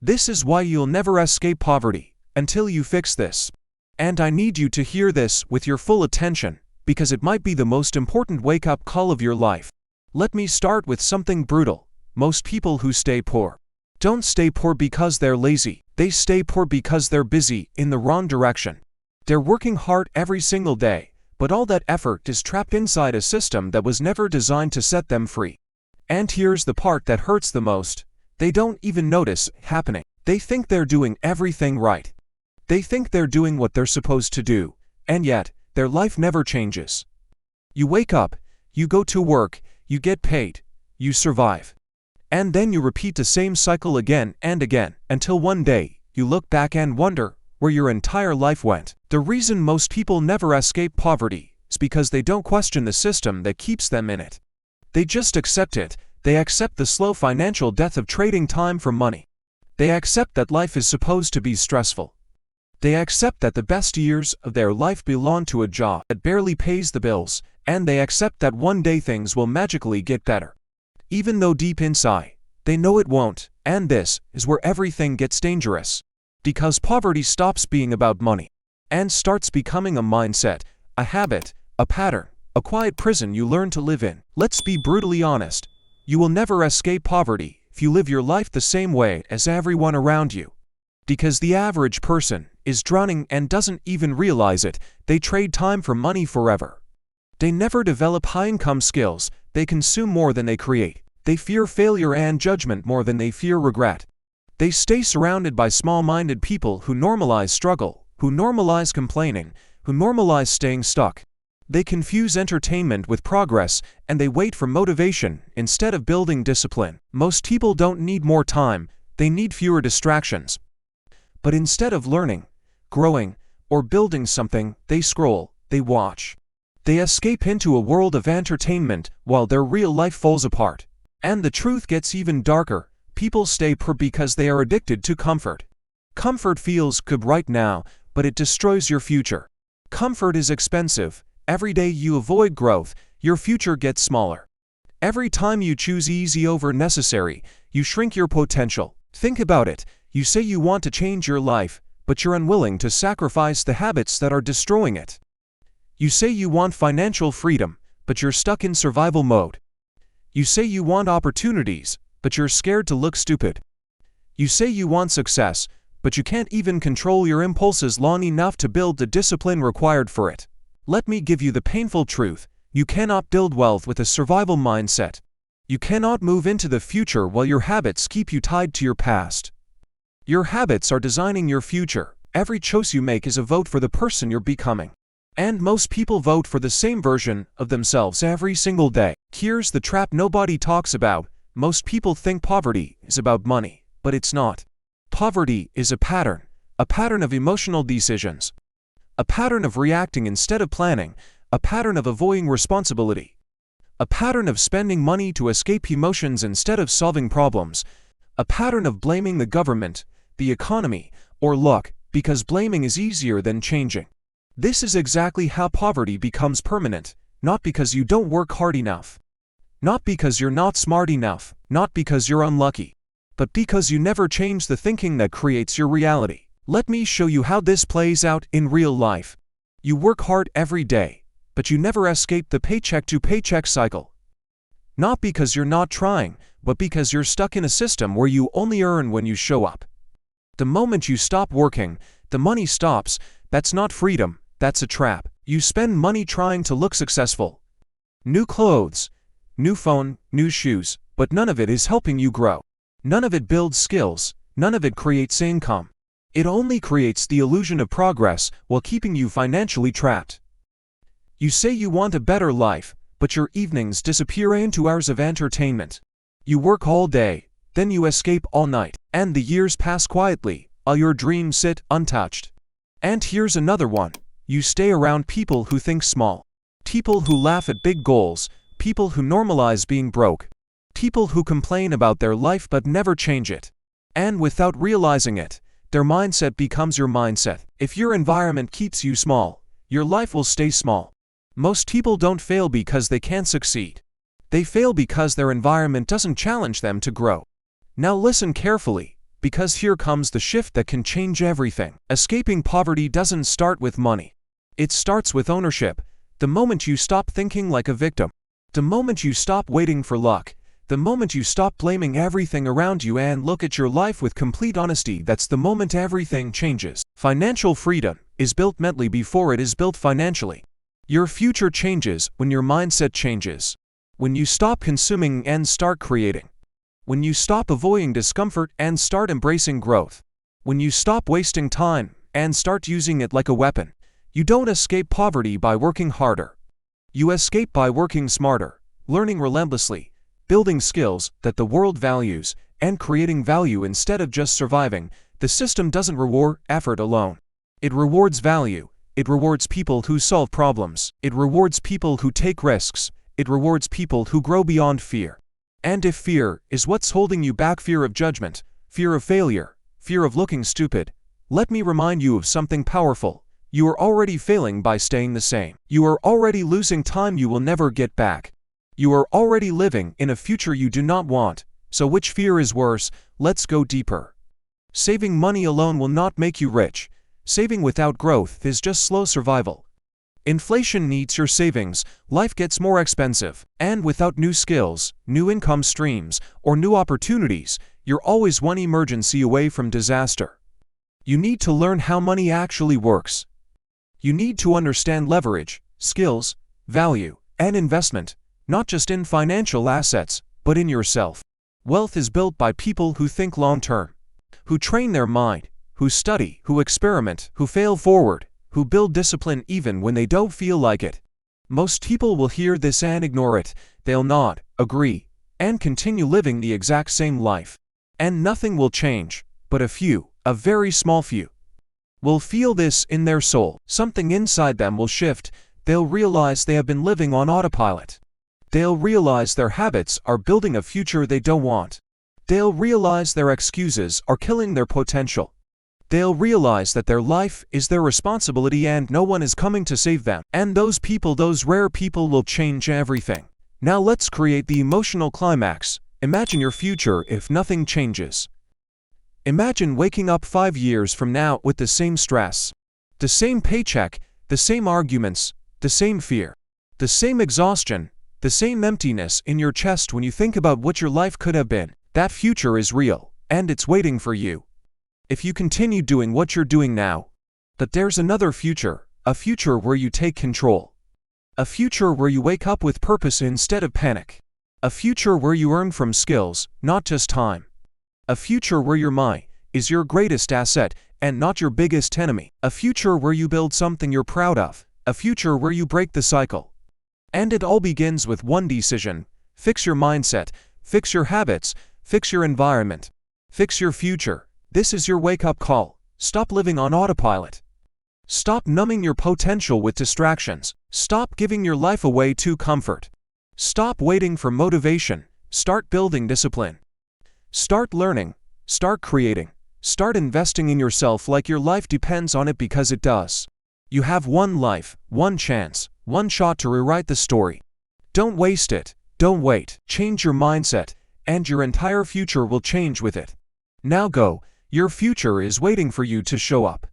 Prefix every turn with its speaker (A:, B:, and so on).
A: This is why you'll never escape poverty until you fix this. And I need you to hear this with your full attention, because it might be the most important wake-up call of your life. Let me start with something brutal. Most people who stay poor don't stay poor because they're lazy. They stay poor because they're busy in the wrong direction. They're working hard every single day, but all that effort is trapped inside a system that was never designed to set them free. And here's the part that hurts the most. They don't even notice it happening. They think they're doing everything right. They think they're doing what they're supposed to do, and yet, their life never changes. You wake up, you go to work, you get paid, you survive. And then you repeat the same cycle again and again, until one day, you look back and wonder where your entire life went. The reason most people never escape poverty is because they don't question the system that keeps them in it. They just accept it. They accept the slow financial death of trading time for money. They accept that life is supposed to be stressful. They accept that the best years of their life belong to a job that barely pays the bills, and they accept that one day things will magically get better. Even though deep inside, they know it won't, and this is where everything gets dangerous. Because poverty stops being about money and starts becoming a mindset, a habit, a pattern, a quiet prison you learn to live in. Let's be brutally honest. You will never escape poverty if you live your life the same way as everyone around you. Because the average person is drowning and doesn't even realize it. They trade time for money forever. They never develop high-income skills. They consume more than they create. They fear failure and judgment more than they fear regret. They stay surrounded by small-minded people who normalize struggle, who normalize complaining, who normalize staying stuck. They confuse entertainment with progress, and they wait for motivation instead of building discipline. Most people don't need more time, they need fewer distractions. But instead of learning, growing, or building something, they scroll, they watch. They escape into a world of entertainment while their real life falls apart. And the truth gets even darker. People stay poor because they are addicted to comfort. Comfort feels good right now, but it destroys your future. Comfort is expensive. Every day you avoid growth, your future gets smaller. Every time you choose easy over necessary, you shrink your potential. Think about it. You say you want to change your life, but you're unwilling to sacrifice the habits that are destroying it. You say you want financial freedom, but you're stuck in survival mode. You say you want opportunities, but you're scared to look stupid. You say you want success, but you can't even control your impulses long enough to build the discipline required for it. Let me give you the painful truth. You cannot build wealth with a survival mindset. You cannot move into the future while your habits keep you tied to your past. Your habits are designing your future. Every choice you make is a vote for the person you're becoming. And most people vote for the same version of themselves every single day. Here's the trap nobody talks about. Most people think poverty is about money, but it's not. Poverty is a pattern of emotional decisions, a pattern of reacting instead of planning, a pattern of avoiding responsibility, a pattern of spending money to escape emotions instead of solving problems, a pattern of blaming the government, the economy, or luck, because blaming is easier than changing. This is exactly how poverty becomes permanent, not because you don't work hard enough, not because you're not smart enough, not because you're unlucky, but because you never change the thinking that creates your reality. Let me show you how this plays out in real life. You work hard every day, but you never escape the paycheck-to-paycheck cycle. Not because you're not trying, but because you're stuck in a system where you only earn when you show up. The moment you stop working, the money stops. That's not freedom, that's a trap. You spend money trying to look successful. New clothes, new phone, new shoes, but none of it is helping you grow. None of it builds skills, none of it creates income. It only creates the illusion of progress while keeping you financially trapped. You say you want a better life, but your evenings disappear into hours of entertainment. You work all day, then you escape all night, and the years pass quietly, while your dreams sit untouched. And here's another one. You stay around people who think small. People who laugh at big goals. People who normalize being broke. People who complain about their life but never change it. And without realizing it, their mindset becomes your mindset. If your environment keeps you small, your life will stay small. Most people don't fail because they can't succeed. They fail because their environment doesn't challenge them to grow. Now listen carefully, Because here comes the shift that can change everything. Escaping poverty doesn't start with money. It starts with ownership. The moment you stop thinking like a victim, the moment you stop waiting for luck, the moment you stop blaming everything around you and look at your life with complete honesty, that's the moment everything changes. Financial freedom is built mentally before it is built financially. Your future changes when your mindset changes. When you stop consuming and start creating. When you stop avoiding discomfort and start embracing growth. When you stop wasting time and start using it like a weapon. You don't escape poverty by working harder. You escape by working smarter, learning relentlessly, building skills that the world values, and creating value instead of just surviving. The system doesn't reward effort alone. It rewards value. It rewards people who solve problems. It rewards people who take risks. It rewards people who grow beyond fear. And if fear is what's holding you back, fear of judgment, fear of failure, fear of looking stupid, let me remind you of something powerful. You are already failing by staying the same. You are already losing time you will never get back. You are already living in a future you do not want, so which fear is worse? Let's go deeper. Saving money alone will not make you rich. Saving without growth is just slow survival. Inflation eats your savings, life gets more expensive, and without new skills, new income streams, or new opportunities, you're always one emergency away from disaster. You need to learn how money actually works. You need to understand leverage, skills, value, and investment. Not just in financial assets, but in yourself. Wealth is built by people who think long-term, who train their mind, who study, who experiment, who fail forward, who build discipline even when they don't feel like it. Most people will hear this and ignore it. They'll nod, agree, and continue living the exact same life. And nothing will change, but a few, a very small few, will feel this in their soul. Something inside them will shift. They'll realize they have been living on autopilot. They'll realize their habits are building a future they don't want. They'll realize their excuses are killing their potential. They'll realize that their life is their responsibility and no one is coming to save them. And those people, those rare people, will change everything. Now let's create the emotional climax. Imagine your future if nothing changes. Imagine waking up 5 years from now with the same stress, the same paycheck, the same arguments, the same fear, the same exhaustion, the same emptiness in your chest when you think about what your life could have been. That future is real, and it's waiting for you. If you continue doing what you're doing now. But there's another future, a future where you take control. A future where you wake up with purpose instead of panic. A future where you earn from skills, not just time. A future where your mind is your greatest asset and not your biggest enemy. A future where you build something you're proud of. A future where you break the cycle. And it all begins with one decision. Fix your mindset, fix your habits, fix your environment, fix your future. This is your wake-up call. Stop living on autopilot. Stop numbing your potential with distractions. Stop giving your life away to comfort. Stop waiting for motivation. Start building discipline. Start learning. Start creating. Start investing in yourself like your life depends on it, because it does. You have one life, one chance, one shot to rewrite the story. Don't waste it. Don't wait. Change your mindset, and your entire future will change with it. Now go. Your future is waiting for you to show up.